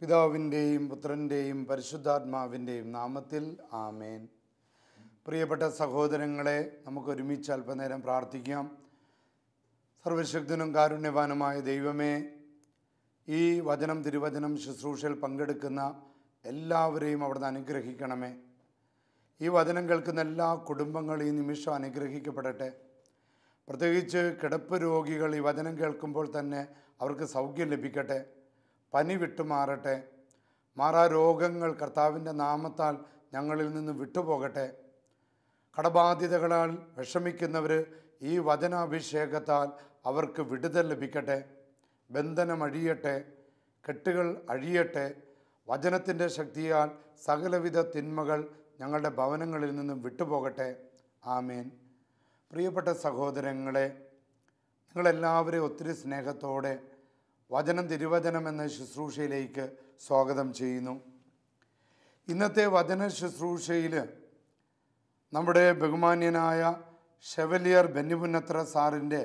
പിതാവിൻ്റെയും പുത്രൻ്റെയും പരിശുദ്ധാത്മാവിൻ്റെയും നാമത്തിൽ ആമേൻ. പ്രിയപ്പെട്ട സഹോദരങ്ങളെ, നമുക്കൊരുമിച്ച് അല്പനേരം പ്രാർത്ഥിക്കാം. സർവശക്തനും കാരുണ്യവാനുമായ ദൈവമേ, ഈ തിരുവചനം ശുശ്രൂഷയിൽ പങ്കെടുക്കുന്ന എല്ലാവരെയും അവിടുന്ന് അനുഗ്രഹിക്കണമേ. ഈ വചനം കേൾക്കുന്ന എല്ലാ കുടുംബങ്ങളും ഈ നിമിഷം അനുഗ്രഹിക്കപ്പെടട്ടെ. പ്രത്യേകിച്ച് കിടപ്പ് രോഗികൾ ഈ വചനം കേൾക്കുമ്പോൾ തന്നെ അവർക്ക് സൗഖ്യം ലഭിക്കട്ടെ. പനി വിട്ടുമാറട്ടെ. മാറാ രോഗങ്ങൾ കർത്താവിൻ്റെ നാമത്താൽ ഞങ്ങളിൽ നിന്ന് വിട്ടുപോകട്ടെ. കടബാധ്യതകളാൽ വിഷമിക്കുന്നവർ ഈ വചനാഭിഷേകത്താൽ അവർക്ക് വിടുതൽ ലഭിക്കട്ടെ. ബന്ധനം അഴിയട്ടെ, കെട്ടുകൾ അഴിയട്ടെ. വചനത്തിൻ്റെ ശക്തിയാൽ സകലവിധ തിന്മകൾ ഞങ്ങളുടെ ഭവനങ്ങളിൽ നിന്നും വിട്ടുപോകട്ടെ. ആമേൻ. പ്രിയപ്പെട്ട സഹോദരങ്ങളെ, നിങ്ങളെല്ലാവരെയും ഒത്തിരി സ്നേഹത്തോടെ തിരുവചനം എന്ന ശുശ്രൂഷയിലേക്ക് സ്വാഗതം ചെയ്യുന്നു. ഇന്നത്തെ വചന ശുശ്രൂഷയിൽ നമ്മുടെ ബഹുമാന്യനായ ഷെവലിയർ ബെന്നിപുന്നത്ര സാറിൻ്റെ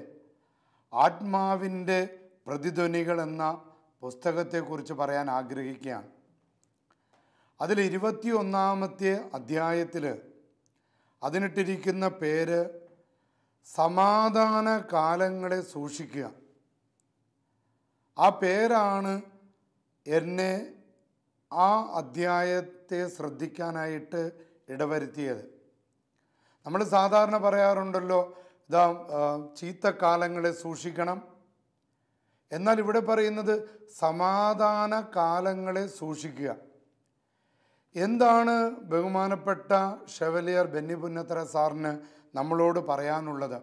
ആത്മാവിൻ്റെ പ്രതിധ്വനികൾ എന്ന പുസ്തകത്തെക്കുറിച്ച് പറയാൻ ആഗ്രഹിക്കുകയാണ്. അതിൽ 21-ാമത്തെ അധ്യായത്തിൽ അതിനിട്ടിരിക്കുന്ന പേര് സമാധാന കാലങ്ങളെ സൂക്ഷിക്കുക. ആ പേരാണ് എന്നെ ആ അധ്യായത്തെ ശ്രദ്ധിക്കാനായിട്ട് ഇടവരുത്തിയത്. നമ്മൾ സാധാരണ പറയാറുണ്ടല്ലോ, ചീത്തക്കാലങ്ങളെ സൂക്ഷിക്കണം. എന്നാൽ ഇവിടെ പറയുന്നത് സമാധാന കാലങ്ങളെ സൂക്ഷിക്കുക. എന്താണ് ബഹുമാനപ്പെട്ട ഷെവലിയർ ബെന്നിപുന്നത്ര സാറിന് നമ്മളോട് പറയാനുള്ളത്?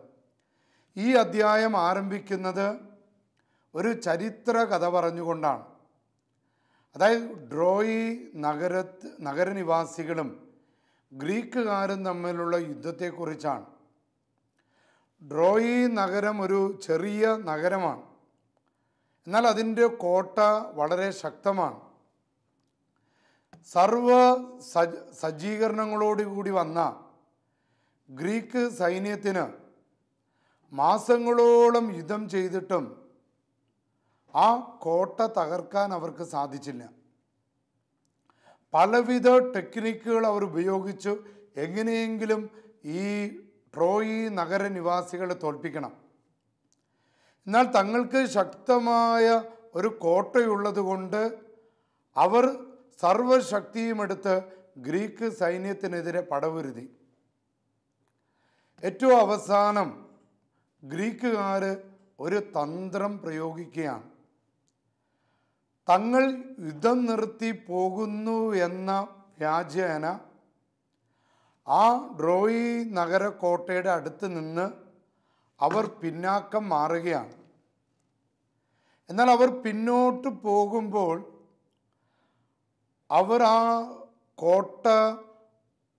ഈ അധ്യായം ആരംഭിക്കുന്നത് ഒരു ചരിത്ര കഥ പറഞ്ഞുകൊണ്ടാണ്. അതായത് ട്രോയി നഗരനിവാസികളും ഗ്രീക്കുകാരും തമ്മിലുള്ള യുദ്ധത്തെക്കുറിച്ചാണ്. ട്രോയി നഗരം ഒരു ചെറിയ നഗരമാണ്, എന്നാൽ അതിൻ്റെ കോട്ട വളരെ ശക്തമാണ്. സർവ സജ്ജീകരണങ്ങളോടുകൂടി വന്ന ഗ്രീക്ക് സൈന്യത്തിന് മാസങ്ങളോളം യുദ്ധം ചെയ്തിട്ടും ആ കോട്ട തകർക്കാൻ അവർക്ക് സാധിച്ചില്ല. പലവിധ ടെക്നിക്കുകൾ അവർ ഉപയോഗിച്ചു എങ്ങനെയെങ്കിലും ഈ ട്രോയി നഗരനിവാസികളെ തോൽപ്പിക്കണം. എന്നാൽ തങ്ങൾക്ക് ശക്തമായ ഒരു കോട്ടയുള്ളത് കൊണ്ട് അവർ സർവശക്തിയുമെടുത്ത് ഗ്രീക്ക് സൈന്യത്തിനെതിരെ പടപൊരുതി. ഏറ്റവും അവസാനം ഗ്രീക്കുകാർ ഒരു തന്ത്രം പ്രയോഗിക്കുകയാണ്. തങ്ങൾ യുദ്ധം നിർത്തി പോകുന്നു എന്ന വ്യാജേന ആ ട്രോയി നഗരക്കോട്ടയുടെ അടുത്ത് നിന്ന് അവർ പിന്നാക്കം മാറുകയാണ്. എന്നാൽ അവർ പിന്നോട്ട് പോകുമ്പോൾ അവർ ആ കോട്ട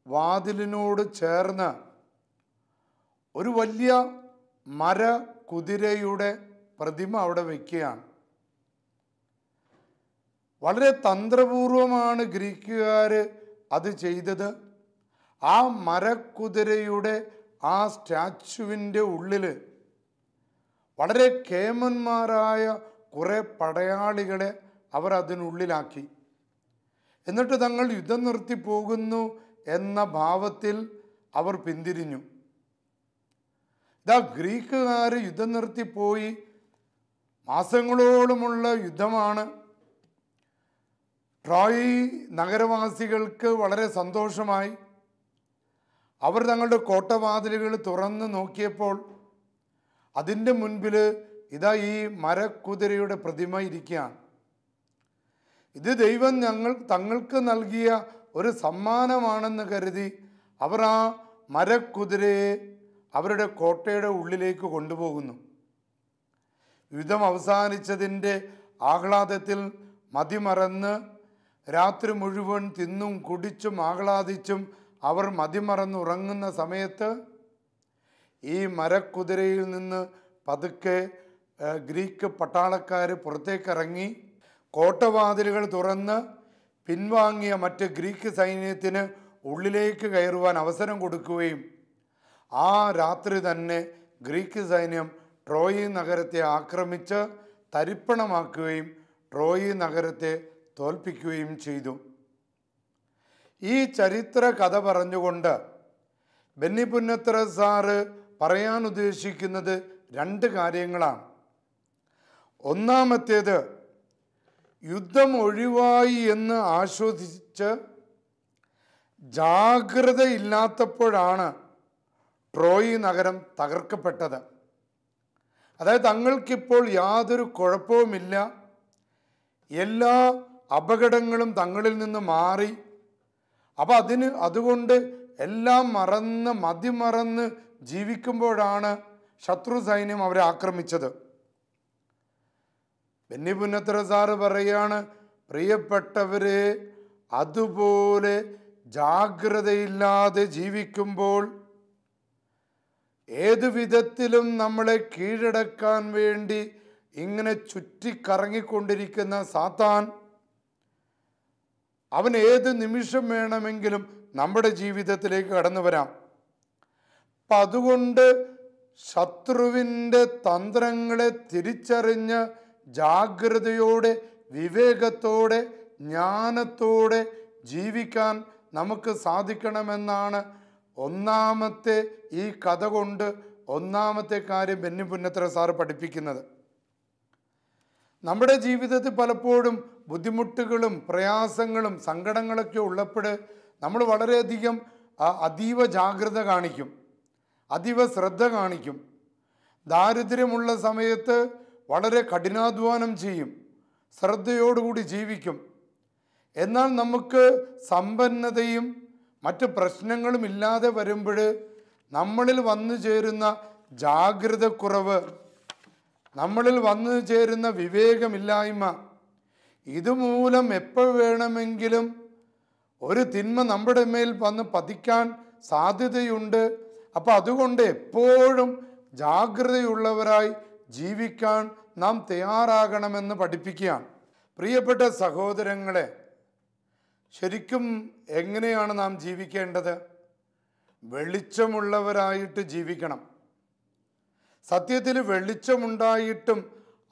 വാതിലിനോട് ചേർന്ന് ഒരു വലിയ കുതിരയുടെ പ്രതിമ അവിടെ വയ്ക്കുകയാണ്. വളരെ തന്ത്രപൂർവമാണ് ഗ്രീക്കുകാർ അത് ചെയ്തത്. ആ മരക്കുതിരയുടെ ആ സ്റ്റാച്ചുവിൻ്റെ ഉള്ളിൽ വളരെ കേമന്മാരായ കുറേ പടയാളികളെ അവർ അതിനുള്ളിലാക്കി. എന്നിട്ട് തങ്ങൾ യുദ്ധം നിർത്തി പോകുന്നു എന്ന ഭാവത്തിൽ അവർ പിന്തിരിഞ്ഞു. ഗ്രീക്കുകാർ യുദ്ധം നിർത്തിപ്പോയി. മാസങ്ങളോളമുള്ള യുദ്ധമാണ്. ട്രോയി നഗരവാസികൾക്ക് വളരെ സന്തോഷമായി. അവർ തങ്ങളുടെ കോട്ടവാതിലുകൾ തുറന്ന് നോക്കിയപ്പോൾ അതിൻ്റെ മുൻപിൽ ഈ മരക്കുതിരയുടെ പ്രതിമ ഇരിക്കുകയാണ്. ഇത് ദൈവം തങ്ങൾക്ക് നൽകിയ ഒരു സമ്മാനമാണെന്ന് കരുതി അവർ ആ മരക്കുതിരയെ അവരുടെ കോട്ടയുടെ ഉള്ളിലേക്ക് കൊണ്ടുപോകുന്നു. യുദ്ധം അവസാനിച്ചതിൻ്റെ ആഹ്ലാദത്തിൽ മതിമറന്ന് രാത്രി മുഴുവൻ തിന്നും കുടിച്ചും ആഹ്ലാദിച്ചും അവർ മതിമറന്നുറങ്ങുന്ന സമയത്ത് ഈ മരക്കുതിരയിൽ നിന്ന് പതുക്കെ ഗ്രീക്ക് പട്ടാളക്കാർ പുറത്തേക്കിറങ്ങി കോട്ടവാതിലുകൾ തുറന്ന് പിൻവാങ്ങിയ മറ്റ് ഗ്രീക്ക് സൈന്യത്തിന് ഉള്ളിലേക്ക് കയറുവാൻ അവസരം കൊടുക്കുകയും ആ രാത്രി തന്നെ ഗ്രീക്ക് സൈന്യം ട്രോയി നഗരത്തെ ആക്രമിച്ച് തരിപ്പണമാക്കുകയും ട്രോയി നഗരത്തെ തോൽപ്പിക്കുകയും ചെയ്തു. ഈ ചരിത്ര കഥ പറഞ്ഞുകൊണ്ട് ബെന്നി പുന്നത്തറ സാറ് പറയാൻ ഉദ്ദേശിക്കുന്നത് രണ്ട് കാര്യങ്ങളാണ്. ഒന്നാമത്തേത്, യുദ്ധം ഒഴിവായി എന്ന് ആശ്വസിച്ച് ജാഗ്രതയില്ലാത്തപ്പോഴാണ് ട്രോയ് നഗരം തകർക്കപ്പെട്ടത്. അതായത് തങ്ങൾക്കിപ്പോൾ യാതൊരു കുഴപ്പവുമില്ല, എല്ലാ അപകടങ്ങളും തങ്ങളിൽ നിന്ന് മാറി. അപ്പം അതുകൊണ്ട് എല്ലാം മതിമറന്ന് ജീവിക്കുമ്പോഴാണ് ശത്രു സൈന്യം അവരെ ആക്രമിച്ചത്. ബെന്നി പുന്നത്തറ സാറ് പറയാണ്, പ്രിയപ്പെട്ടവരെ, അതുപോലെ ജാഗ്രതയില്ലാതെ ജീവിക്കുമ്പോൾ ഏതു വിധത്തിലും നമ്മളെ കീഴടക്കാൻ വേണ്ടി ഇങ്ങനെ ചുറ്റിക്കറങ്ങിക്കൊണ്ടിരിക്കുന്ന സാത്താൻ, അവൻ ഏത് നിമിഷം വേണമെങ്കിലും നമ്മുടെ ജീവിതത്തിലേക്ക് കടന്നു വരാം. അപ്പം അതുകൊണ്ട് ശത്രുവിൻ്റെ തന്ത്രങ്ങളെ തിരിച്ചറിഞ്ഞ് ജാഗ്രതയോടെ, വിവേകത്തോടെ, ജ്ഞാനത്തോടെ ജീവിക്കാൻ നമുക്ക് സാധിക്കണമെന്നാണ് ഒന്നാമത്തെ ഈ കഥ കൊണ്ട് ഒന്നാമത്തെ കാര്യം ബെന്നി പുന്നത്തറ സാറ് പഠിപ്പിക്കുന്നത്. നമ്മുടെ ജീവിതത്തിൽ പലപ്പോഴും ബുദ്ധിമുട്ടുകളും പ്രയാസങ്ങളും സങ്കടങ്ങളൊക്കെ ഉള്ളപ്പോൾ നമ്മൾ വളരെയധികം അതീവ ജാഗ്രത കാണിക്കും, അതീവ ശ്രദ്ധ കാണിക്കും. ദാരിദ്ര്യമുള്ള സമയത്ത് വളരെ കഠിനാധ്വാനം ചെയ്യും, ശ്രദ്ധയോടുകൂടി ജീവിക്കും. എന്നാൽ നമുക്ക് സമ്പന്നതയും മറ്റ് പ്രശ്നങ്ങളും ഇല്ലാതെ വരുമ്പോൾ നമ്മളിൽ വന്നു ചേരുന്ന ജാഗ്രത കുറവ്, നമ്മളിൽ വന്നു ചേരുന്ന വിവേകമില്ലായ്മ, ഇതുമൂലം എപ്പോൾ വേണമെങ്കിലും ഒരു തിന്മ നമ്മുടെ മേൽ വന്ന് പതിക്കാൻ സാധ്യതയുണ്ട്. അപ്പം അതുകൊണ്ട് എപ്പോഴും ജാഗ്രതയുള്ളവരായി ജീവിക്കാൻ നാം തയ്യാറാകണമെന്ന് പഠിപ്പിക്കുകയാണ്. പ്രിയപ്പെട്ട സഹോദരങ്ങളെ, ശരിക്കും എങ്ങനെയാണ് നാം ജീവിക്കേണ്ടത്? വെളിച്ചമുള്ളവരായിട്ട് ജീവിക്കണം. സത്യത്തിൽ വെളിച്ചമുണ്ടായിട്ടും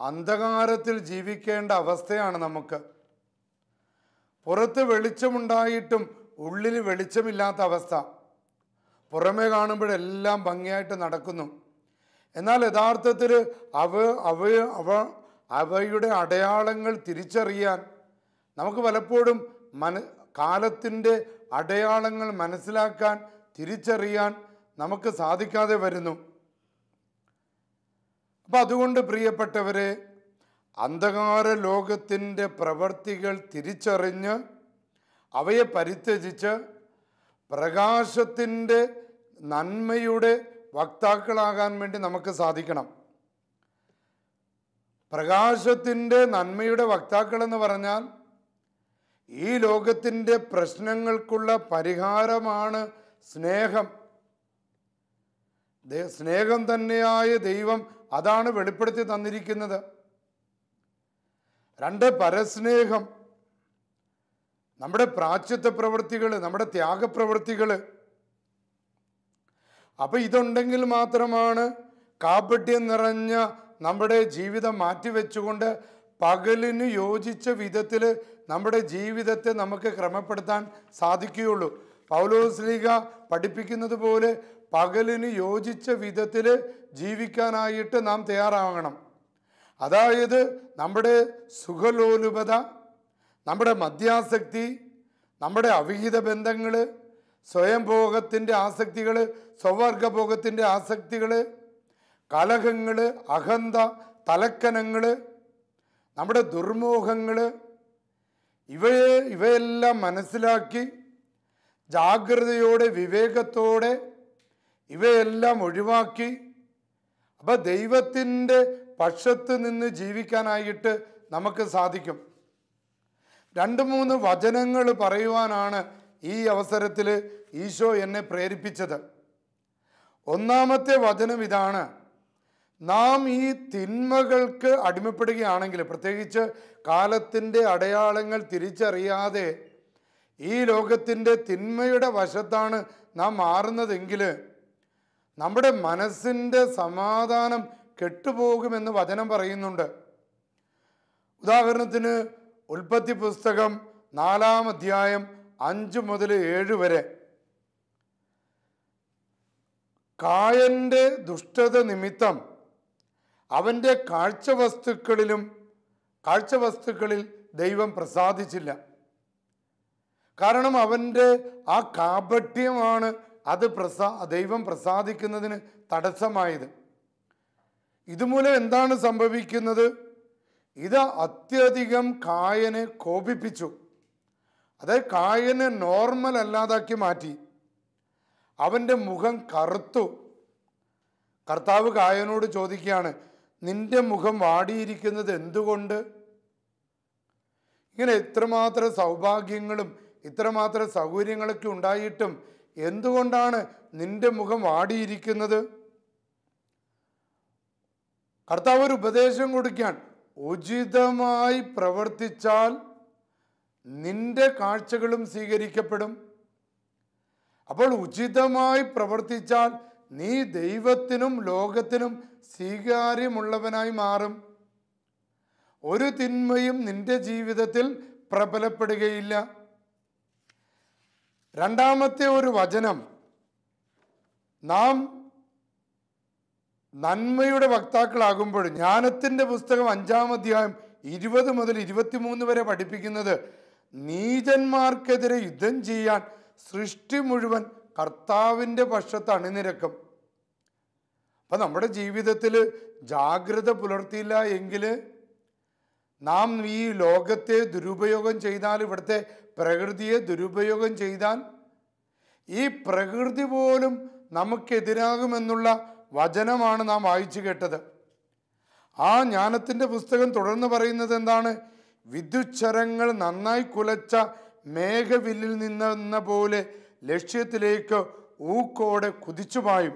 അന്ധകാരത്തിൽ ജീവിക്കേണ്ട അവസ്ഥയാണ് നമുക്ക്. പുറത്ത് വെളിച്ചമുണ്ടായിട്ടും ഉള്ളിൽ വെളിച്ചമില്ലാത്ത അവസ്ഥ. പുറമേ കാണുമ്പോഴെല്ലാം ഭംഗിയായിട്ട് നടക്കുന്നു, എന്നാൽ യഥാർത്ഥത്തിൽ അവയുടെ അടയാളങ്ങൾ തിരിച്ചറിയാൻ നമുക്ക് പലപ്പോഴും കാലത്തിൻ്റെ അടയാളങ്ങൾ മനസ്സിലാക്കാൻ, തിരിച്ചറിയാൻ നമുക്ക് സാധിക്കാതെ വരുന്നു. അപ്പം അതുകൊണ്ട് പ്രിയപ്പെട്ടവരെ, അന്ധകാര ലോകത്തിൻ്റെ പ്രവൃത്തികൾ തിരിച്ചറിഞ്ഞ് അവയെ പരിത്യജിച്ച് പ്രകാശത്തിൻ്റെ നന്മയുടെ വക്താക്കളാകാൻ വേണ്ടി നമുക്ക് സാധിക്കണം. പ്രകാശത്തിൻ്റെ നന്മയുടെ വക്താക്കളെന്ന് പറഞ്ഞാൽ ഈ ലോകത്തിൻ്റെ പ്രശ്നങ്ങൾക്കുള്ള പരിഹാരമാണ് സ്നേഹം. സ്നേഹം തന്നെയായ ദൈവം അതാണ് വെളിപ്പെടുത്തി തന്നിരിക്കുന്നത്. രണ്ട്, പരസ്നേഹം. നമ്മുടെ പ്രായശ്ചിത്ത പ്രവൃത്തികൾ, നമ്മുടെ ത്യാഗപ്രവൃത്തികൾ. അപ്പം ഇതുണ്ടെങ്കിൽ മാത്രമാണ് കാപട്യം നിറഞ്ഞ നമ്മുടെ ജീവിതം മാറ്റിവെച്ചുകൊണ്ട് പകലിന് യോജിച്ച വിധത്തിൽ നമ്മുടെ ജീവിതത്തെ നമുക്ക് ക്രമപ്പെടുത്താൻ സാധിക്കുകയുള്ളൂ. പൗലോസ്ലീഹ പഠിപ്പിക്കുന്നത് പോലെ പകലിന് യോജിച്ച വിധത്തിൽ ജീവിക്കാനായിട്ട് നാം തയ്യാറാകണം. അതായത് നമ്മുടെ സുഖലോലുപത, നമ്മുടെ മദ്യാസക്തി, നമ്മുടെ അവിഹിത ബന്ധങ്ങൾ, സ്വയംഭോഗത്തിൻ്റെ ആസക്തികൾ, സ്വവർഗഭോഗത്തിൻ്റെ ആസക്തികൾ, കലഹങ്ങൾ, അഹന്ത, തലക്കനങ്ങൾ, നമ്മുടെ ദുർമോഹങ്ങൾ, ഇവയെല്ലാം മനസ്സിലാക്കി ജാഗ്രതയോടെ, വിവേകത്തോടെ ഇവയെല്ലാം ഒഴിവാക്കി അപ്പം ദൈവത്തിൻ്റെ പക്ഷത്ത് നിന്ന് ജീവിക്കാനായിട്ട് നമുക്ക് സാധിക്കും. 2-3 വചനങ്ങൾ പറയുവാനാണ് ഈ അവസരത്തിൽ ഈശോ എന്നെ പ്രേരിപ്പിച്ചത്. ഒന്നാമത്തെ വചനം ഇതാണ്: നാം ഈ തിന്മകൾക്ക് അടിമപ്പെടുകയാണെങ്കിൽ, പ്രത്യേകിച്ച് കാലത്തിൻ്റെ അടയാളങ്ങൾ തിരിച്ചറിയാതെ ഈ ലോകത്തിൻ്റെ തിന്മയുടെ വശത്താണ് നാം മാറുന്നതെങ്കിൽ നമ്മുടെ മനസ്സിൻ്റെ സമാധാനം കെട്ടുപോകുമെന്ന് വചനം പറയുന്നുണ്ട്. ഉദാഹരണത്തിന്, ഉൽപ്പത്തി പുസ്തകം 4-ാം അധ്യായം 5 മുതൽ 7 വരെ. കായന്റെ ദുഷ്ടത നിമിത്തം അവൻ്റെ കാഴ്ചവസ്തുക്കളിൽ ദൈവം പ്രസാദിച്ചില്ല. കാരണം അവൻ്റെ ആ കാപട്യമാണ് അത് ദൈവം പ്രസാദിക്കുന്നതിന് തടസ്സമായത്. ഇതുമൂലം എന്താണ് സംഭവിക്കുന്നത്? ഇത് അത്യധികം കായനെ കോപിപ്പിച്ചു. അതായത് കായനെ നോർമൽ അല്ലാതാക്കി മാറ്റി. അവൻ്റെ മുഖം കറുത്തു. കർത്താവ് കായനോട് ചോദിക്കുകയാണ്, നിന്റെ മുഖം വാടിയിരിക്കുന്നത് എന്തുകൊണ്ട്? ഇങ്ങനെ ഇത്രമാത്രം സൗഭാഗ്യങ്ങളും ഇത്രമാത്രം സൗകര്യങ്ങളൊക്കെ ഉണ്ടായിട്ടും എന്തുകൊണ്ടാണ് നിന്റെ മുഖം വാടിയിരിക്കുന്നത്? കർത്താവ് ഒരു ഉപദേശം കൊടുക്കാൻ, ഉചിതമായി പ്രവർത്തിച്ചാൽ നിന്റെ കാഴ്ചകളും സ്വീകരിക്കപ്പെടും. അപ്പോൾ ഉചിതമായി പ്രവർത്തിച്ചാൽ നീ ദൈവത്തിനും ലോകത്തിനും സ്വീകാര്യമുള്ളവനായി മാറും. ഒരു തിന്മയും നിന്റെ ജീവിതത്തിൽ പ്രബലപ്പെടുകയില്ല. രണ്ടാമത്തെ ഒരു വചനം, നാം നന്മയുടെ വക്താക്കളാകുമ്പോൾ, ജ്ഞാനത്തിൻ്റെ പുസ്തകം 5-ാം അധ്യായം 20 മുതൽ 23 വരെ പഠിപ്പിക്കുന്നത്, നീചന്മാർക്കെതിരെ യുദ്ധം ചെയ്യാൻ സൃഷ്ടി മുഴുവൻ കർത്താവിൻ്റെ പക്ഷത്ത് അണിനിരക്കും. അപ്പം നമ്മുടെ ജീവിതത്തിൽ ജാഗ്രത പുലർത്തിയില്ല എങ്കിൽ നാം ഈ ലോകത്തെ ദുരുപയോഗം ചെയ്താൽ, ഇവിടുത്തെ പ്രകൃതിയെ ദുരുപയോഗം ചെയ്താൽ, ഈ പ്രകൃതി പോലും നമുക്കെതിരാകുമെന്നുള്ള വചനമാണ് നാം വായിച്ചു കേട്ടത്. ആ ജ്ഞാനത്തിൻ്റെ പുസ്തകം തുടർന്ന് പറയുന്നത് എന്താണ്? വിദ്യുച്ഛരങ്ങൾ നന്നായി കുലച്ച മേഘവില്ലിൽ നിന്നെന്ന പോലെ ലക്ഷ്യത്തിലേക്ക് ഊക്കോടെ കുതിച്ചുപായും.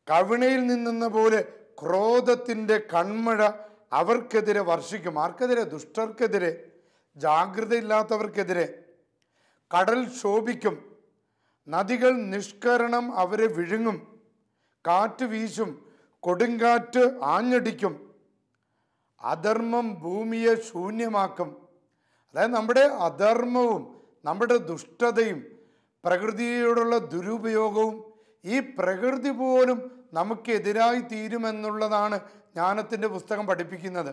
കവിണയിൽ നിന്നെന്ന പോലെ ക്രോധത്തിൻ്റെ കൺമഴ അവർക്കെതിരെ വർഷിക്കും. ആർക്കെതിരെ? ദുഷ്ടർക്കെതിരെ, ജാഗ്രതയില്ലാത്തവർക്കെതിരെ. കടൽ ശോഭിക്കും, നദികൾ നിഷ്കരണം അവരെ വിഴുങ്ങും. കാറ്റ് വീശും, കൊടുങ്കാറ്റ് ആഞ്ഞടിക്കും. അധർമ്മം ഭൂമിയെ ശൂന്യമാക്കും. അതായത് നമ്മുടെ അധർമ്മവും നമ്മുടെ ദുഷ്ടതയും പ്രകൃതിയോടുള്ള ദുരുപയോഗവും ഈ പ്രകൃതി പോലും നമുക്കെതിരായി തീരുമെന്നുള്ളതാണ് ജ്ഞാനത്തിൻ്റെ പുസ്തകം പഠിപ്പിക്കുന്നത്.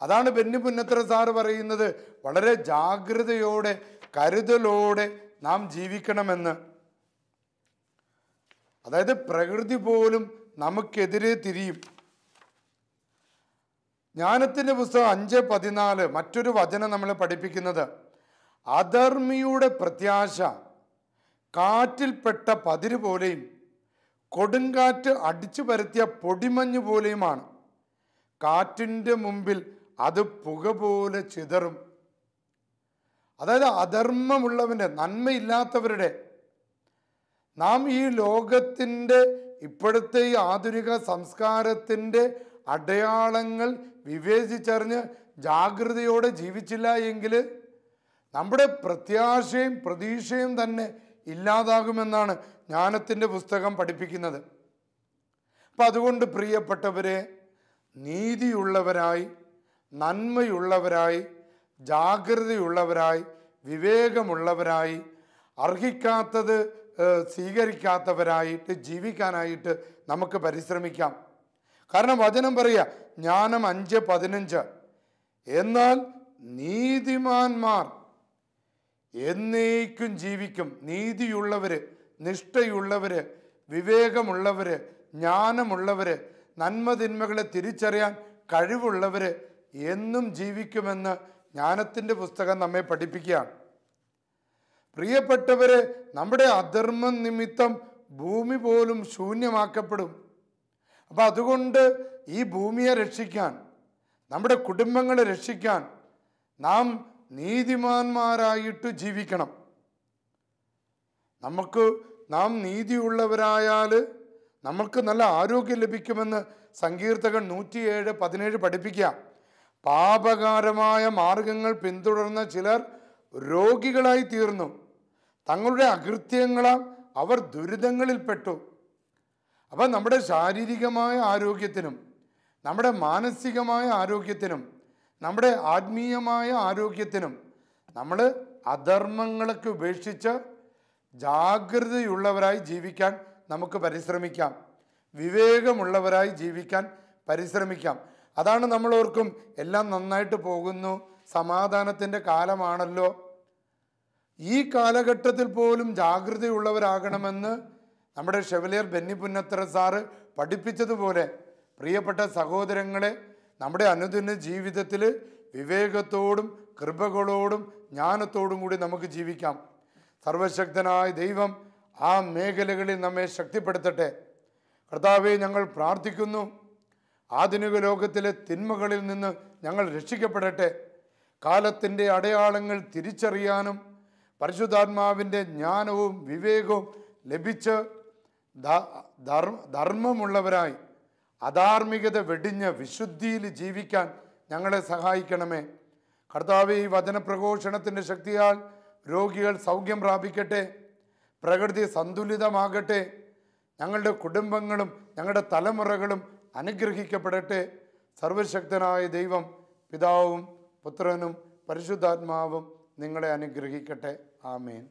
അതാണ് ബെന്നി പുന്നത്ര സാറ് പറയുന്നത്, വളരെ ജാഗ്രതയോടെ കരുതലോടെ നാം ജീവിക്കണമെന്ന്. അതായത് പ്രകൃതി പോലും നമുക്കെതിരെ തിരിയും. ജ്ഞാനത്തിൻ്റെ പുസ്തകം 5:14 മറ്റൊരു വചനം നമ്മളെ പഠിപ്പിക്കുന്നത്, അധർമ്മിയുടെ പ്രത്യാശ കാറ്റിൽപ്പെട്ട പതിര് പോലെയും കൊടുങ്കാറ്റ് അടിച്ചു പരത്തിയ പൊടിമഞ്ഞ് പോലെയുമാണ്. കാറ്റിൻ്റെ മുമ്പിൽ അത് പുക പോലെ ചിതറും. അതായത് അധർമ്മമുള്ളവൻ്റെ, നന്മയില്ലാത്തവരുടെ, നാം ഈ ലോകത്തിൻ്റെ ഇപ്പോഴത്തെ ഈ ആധുനിക സംസ്കാരത്തിൻ്റെ അടയാളങ്ങൾ വിവേചിച്ചറിഞ്ഞ് ജാഗ്രതയോടെ ജീവിച്ചില്ല എങ്കിൽ നമ്മുടെ പ്രത്യാശയും പ്രതീക്ഷയും തന്നെ ഇല്ലാതാകുമെന്നാണ് ജ്ഞാനത്തിൻ്റെ പുസ്തകം പഠിപ്പിക്കുന്നത്. അപ്പം അതുകൊണ്ട് പ്രിയപ്പെട്ടവരെ, നീതിയുള്ളവരായി, നന്മയുള്ളവരായി, ജാഗ്രതയുള്ളവരായി, വിവേകമുള്ളവരായി, അർഹിക്കാത്തത് സ്വീകരിക്കാത്തവരായിട്ട് ജീവിക്കാനായിട്ട് നമുക്ക് പരിശ്രമിക്കാം. കാരണം വചനം പറയുക, ജ്ഞാനം 5:15, എന്നാൽ നീതിമാന്മാർ എന്നേക്കും ജീവിക്കും. നീതിയുള്ളവര്, നിഷ്ഠയുള്ളവര്, വിവേകമുള്ളവര്, ജ്ഞാനമുള്ളവര്, നന്മതിന്മകളെ തിരിച്ചറിയാൻ കഴിവുള്ളവര് എന്നും ജീവിക്കുമെന്ന് ജ്ഞാനത്തിൻ്റെ പുസ്തകം നമ്മെ പഠിപ്പിക്കുകയാണ്. പ്രിയപ്പെട്ടവരെ, നമ്മുടെ അധർമ്മം നിമിത്തം ഭൂമി പോലും ശൂന്യമാക്കപ്പെടും. അപ്പം അതുകൊണ്ട് ഈ ഭൂമിയെ രക്ഷിക്കാൻ, നമ്മുടെ കുടുംബങ്ങളെ രക്ഷിക്കാൻ നാം നീതിമാന്മാരായിട്ട് ജീവിക്കണം. നാം നീതിയുള്ളവരായാൽ നമുക്ക് നല്ല ആരോഗ്യം ലഭിക്കുമെന്ന് സങ്കീർത്തകൻ 107:17 പഠിപ്പിക്കുക. പാപകാരമായ മാർഗങ്ങൾ പിന്തുടർന്ന ചിലർ രോഗികളായി തീർന്നു. തങ്ങളുടെ അകൃത്യങ്ങളാൽ അവർ ദുരിതങ്ങളിൽപ്പെട്ടു. അപ്പം നമ്മുടെ ശാരീരികമായ ആരോഗ്യത്തിനും നമ്മുടെ മാനസികമായ ആരോഗ്യത്തിനും നമ്മുടെ ആത്മീയമായ ആരോഗ്യത്തിനും നമ്മൾ അധർമ്മങ്ങളൊക്കെ ഉപേക്ഷിച്ച് ജാഗ്രതയുള്ളവരായി ജീവിക്കാൻ നമുക്ക് പരിശ്രമിക്കാം. വിവേകമുള്ളവരായി ജീവിക്കാൻ പരിശ്രമിക്കാം. അതാണ് നമ്മൾ ഓർക്കും, എല്ലാം നന്നായിട്ട് പോകുന്നു, സമാധാനത്തിൻ്റെ കാലമാണല്ലോ. ഈ കാലഘട്ടത്തിൽ പോലും ജാഗ്രതയുള്ളവരാകണമെന്ന് നമ്മുടെ ഷെവലിയർ ബെന്നി പുന്നത്തറ സാറ് പഠിപ്പിച്ചതുപോലെ പ്രിയപ്പെട്ട സഹോദരങ്ങളെ, നമ്മുടെ അനുദിന ജീവിതത്തിൽ വിവേകത്തോടും കൃപകളോടും ജ്ഞാനത്തോടും കൂടി നമുക്ക് ജീവിക്കാം. സർവശക്തനായ ദൈവം ആ മേഖലകളിൽ നമ്മെ ശക്തിപ്പെടുത്തട്ടെ. കർത്താവെ, ഞങ്ങൾ പ്രാർത്ഥിക്കുന്നു, ആധുനിക ലോകത്തിലെ തിന്മകളിൽ നിന്ന് ഞങ്ങൾ രക്ഷിക്കപ്പെടട്ടെ. കാലത്തിൻ്റെ അടയാളങ്ങൾ തിരിച്ചറിയാനും പരിശുദ്ധാത്മാവിൻ്റെ ജ്ഞാനവും വിവേകവും ലഭിച്ച് ധർമ്മമുള്ളവരായി അധാർമികത വെടിഞ്ഞ് വിശുദ്ധിയിൽ ജീവിക്കാൻ ഞങ്ങളെ സഹായിക്കണമേ. കർത്താവേ, ഈ വചനപ്രഘോഷണത്തിൻ്റെ ശക്തിയാൽ രോഗികൾ സൗഖ്യം പ്രാപിക്കട്ടെ, പ്രകൃതി സന്തുലിതമാകട്ടെ, ഞങ്ങളുടെ കുടുംബങ്ങളും ഞങ്ങളുടെ തലമുറകളും അനുഗ്രഹിക്കപ്പെടട്ടെ. സർവശക്തനായ ദൈവം പിതാവും പുത്രനും പരിശുദ്ധാത്മാവും നിങ്ങളെ അനുഗ്രഹിക്കട്ടെ. ആമേൻ.